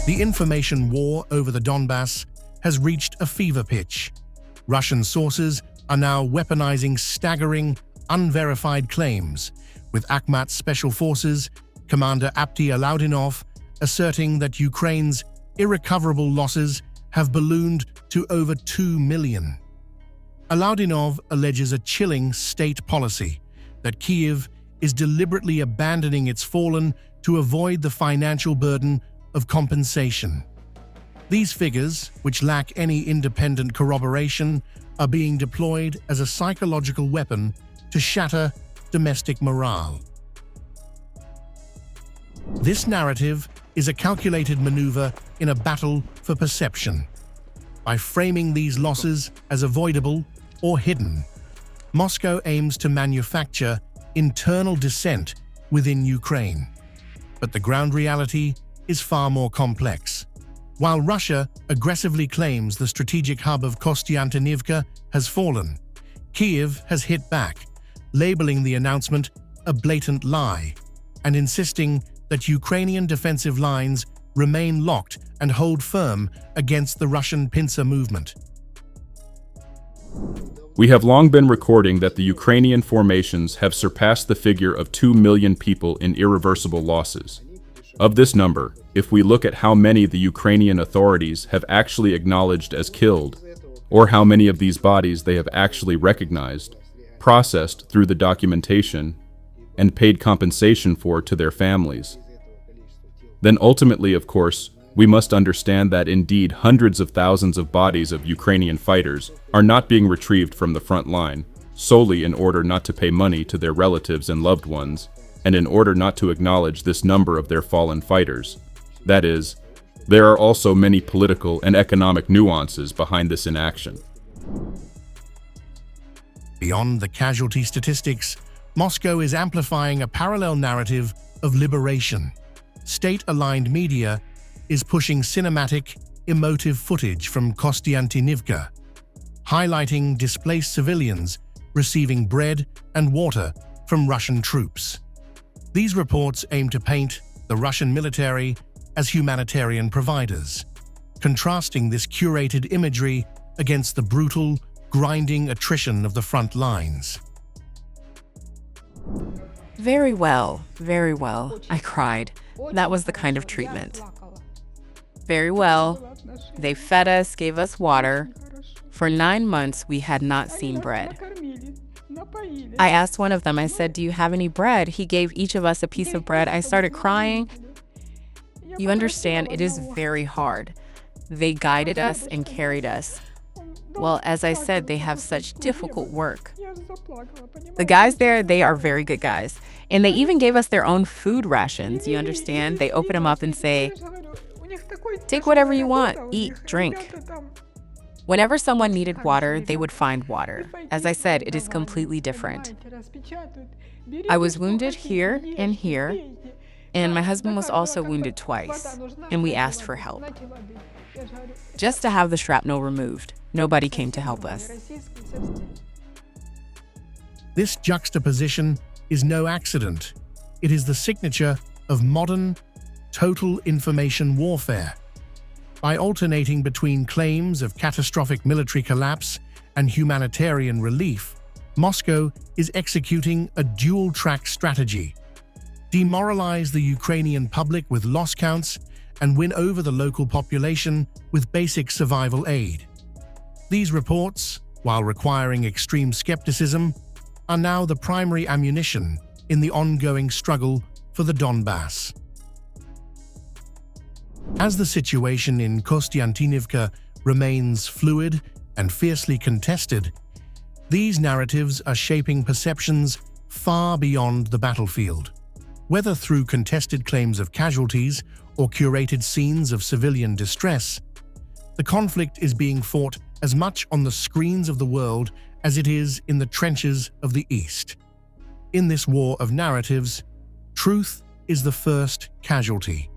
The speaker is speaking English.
The information war over the Donbass has reached a fever pitch. Russian sources are now weaponizing staggering, unverified claims, with Akhmat Special Forces Commander Apti Alaudinov asserting that Ukraine's irrecoverable losses have ballooned to over 2 million. Alaudinov alleges a chilling state policy that Kyiv is deliberately abandoning its fallen to avoid the financial burden of compensation. These figures, which lack any independent corroboration, are being deployed as a psychological weapon to shatter domestic morale. This narrative is a calculated maneuver in a battle for perception. By framing these losses as avoidable or hidden, Moscow aims to manufacture internal dissent within Ukraine. But the ground reality is far more complex. While Russia aggressively claims the strategic hub of Konstantinovka has fallen, Kyiv has hit back, labeling the announcement a blatant lie and insisting that Ukrainian defensive lines remain locked and hold firm against the Russian pincer movement. We have long been recording that the Ukrainian formations have surpassed the figure of 2 million people in irreversible losses. Of this number, if we look at how many the Ukrainian authorities have actually acknowledged as killed, or how many of these bodies they have actually recognized, processed through the documentation, and paid compensation for to their families, then ultimately, of course, we must understand that indeed hundreds of thousands of bodies of Ukrainian fighters are not being retrieved from the front line, solely in order not to pay money to their relatives and loved ones, and in order not to acknowledge this number of their fallen fighters. That is, there are also many political and economic nuances behind this inaction. Beyond the casualty statistics, Moscow is amplifying a parallel narrative of liberation. State-aligned media is pushing cinematic, emotive footage from Konstantinovka, highlighting displaced civilians receiving bread and water from Russian troops. These reports aim to paint the Russian military as humanitarian providers, contrasting this curated imagery against the brutal, grinding attrition of the front lines. Very well, I cried. That was the kind of treatment. Very well. They fed us, gave us water. For 9 months, we had not seen bread. I asked one of them, I said, "Do you have any bread?" He gave each of us a piece of bread. I started crying. You understand, it is very hard. They guided us and carried us. Well, as I said, they have such difficult work. The guys there, they are very good guys. And they even gave us their own food rations, you understand? They open them up and say, "Take whatever you want, eat, drink." Whenever someone needed water, they would find water. As I said, it is completely different. I was wounded here, and my husband was also wounded twice, and we asked for help. Just to have the shrapnel removed. Nobody came to help us. This juxtaposition is no accident. It is the signature of modern, total information warfare. By alternating between claims of catastrophic military collapse and humanitarian relief, Moscow is executing a dual-track strategy: demoralize the Ukrainian public with loss counts and win over the local population with basic survival aid. These reports, while requiring extreme skepticism, are now the primary ammunition in the ongoing struggle for the Donbass. As the situation in Konstantinovka remains fluid and fiercely contested, these narratives are shaping perceptions far beyond the battlefield. Whether through contested claims of casualties or curated scenes of civilian distress, the conflict is being fought as much on the screens of the world as it is in the trenches of the East. In this war of narratives, truth is the first casualty.